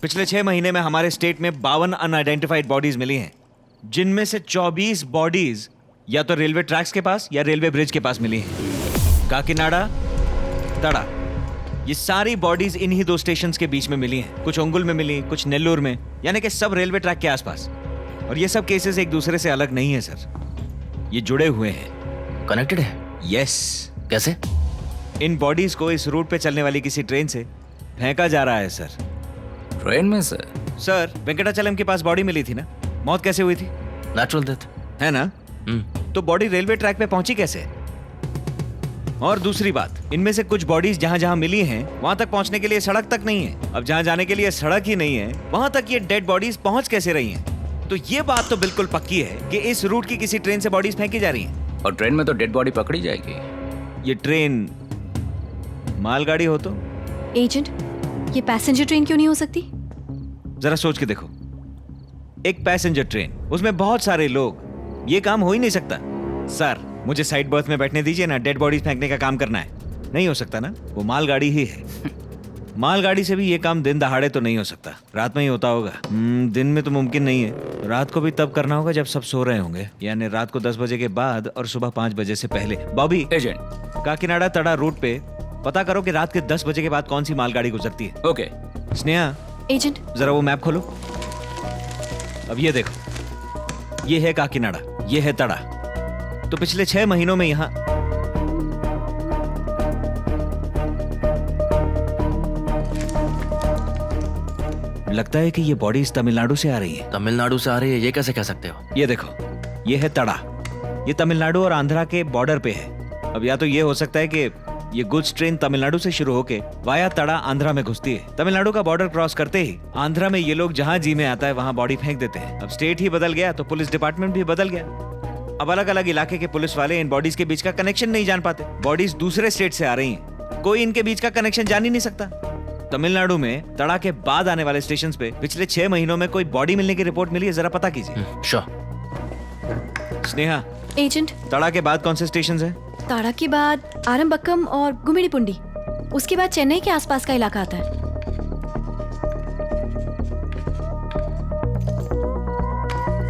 पिछले 6 महीने में हमारे स्टेट में 52 अनआइडेंटिफाइड बॉडीज मिली हैं, जिनमें से 24 बॉडीज या तो रेलवे ट्रैक्स के पास या रेलवे ब्रिज के पास मिली हैं। काकीनाडा, तड़ा, ये सारी बॉडीज इन्हीं 2 स्टेशंस के बीच में मिली हैं। कुछ ओंगुल में मिली, कुछ नेल्लूर में, यानी कि सब रेलवे ट्रैक के आसपास। और ये सब केसेस एक दूसरे से अलग नहीं है सर, ये जुड़े हुए हैं, कनेक्टेड है। यस। कैसे? इन बॉडीज को इस रूट पे चलने वाली किसी ट्रेन से फेंका जा रहा है सर। ट्रेन में से? सर, वेंकटाचलम के पास बॉडी मिली थी ना, मौत कैसे हुई थी? नेचुरल डेथ है ना? तो बॉडी रेलवे ट्रैक पे पहुंची कैसे? और दूसरी बात, इनमें से कुछ बॉडीज जहां जहां मिली हैं वहां तक पहुंचने के लिए सड़क तक नहीं है। अब जहां जाने के लिए सड़क ही नहीं है, वहां तक ये डेड बॉडीज पहुंच कैसे रही हैं? तो ये बात तो बिल्कुल पक्की है कि इस रूट की किसी ट्रेन से बॉडीज फेंकी जा रही हैं। और ट्रेन में तो डेड बॉडी पकड़ी जाएगी। ये ट्रेन मालगाड़ी हो तो? एजेंट, ये पैसेंजर ट्रेन क्यों नहीं हो सकती? जरा सोच के देखो, एक पैसेंजर ट्रेन, उसमें बहुत सारे लोग, ये काम हो ही नहीं सकता। सर, मुझे साइड बर्थ में बैठने दीजिए ना, डेड बॉडीज फेंकने का काम करना है। नहीं हो सकता ना, वो मालगाड़ी ही है। मालगाड़ी से भी ये काम दिन दहाड़े तो नहीं हो सकता, रात में ही होता होगा। दिन में तो मुमकिन नहीं है, रात को भी तब करना होगा जब सब सो रहे होंगे, यानी रात को 10 बजे के बाद और सुबह 5 बजे से पहले। बॉबी, एजेंट, काकीनाडा तड़ा रूट पे पता करो कि रात के 10 बजे के बाद कौन सी मालगाड़ी गुजरती है। ओके। स्नेहा, एजेंट, जरा वो मैप खोलो। अब ये देखो, ये है काकीनाडा, ये है तड़ा। तो पिछले 6 महीनों में यहां लगता है कि ये बॉडीज तमिलनाडु से आ रही है। तमिलनाडु से आ रही है, ये कैसे कह सकते हो? ये देखो, ये है तड़ा, ये तमिलनाडु और आंध्रा के बॉर्डर पे है। अब या तो ये हो सकता है कि ये गुड्स ट्रेन तमिलनाडु से शुरू होके वाया तड़ा आंध्रा में घुसती है। तमिलनाडु का बॉर्डर क्रॉस करते ही आंध्रा में ये लोग जहां जी में आता है वहां बॉडी फेंक देते हैं। अब स्टेट ही बदल गया तो पुलिस डिपार्टमेंट भी बदल गया। अब अलग अलग इलाके के पुलिस वाले इन बॉडीज के बीच का कनेक्शन नहीं जान पाते। बॉडीज दूसरे स्टेट से आ रही हैं, कोई इनके बीच का कनेक्शन जान ही नहीं सकता। तमिलनाडु में तड़ा के बाद आने वाले स्टेशन पे पिछले 6 महीनों में कोई बॉडी मिलने की रिपोर्ट मिली है? जरा पता कीजिए। श्योर। स्नेहा, एजेंट, तड़ा के बाद कौन से स्टेशन है? ताड़ा के बाद आरंबक्कम और गुमिड़ीपुंडी, उसके बाद चेन्नई के आसपास का इलाका आता है।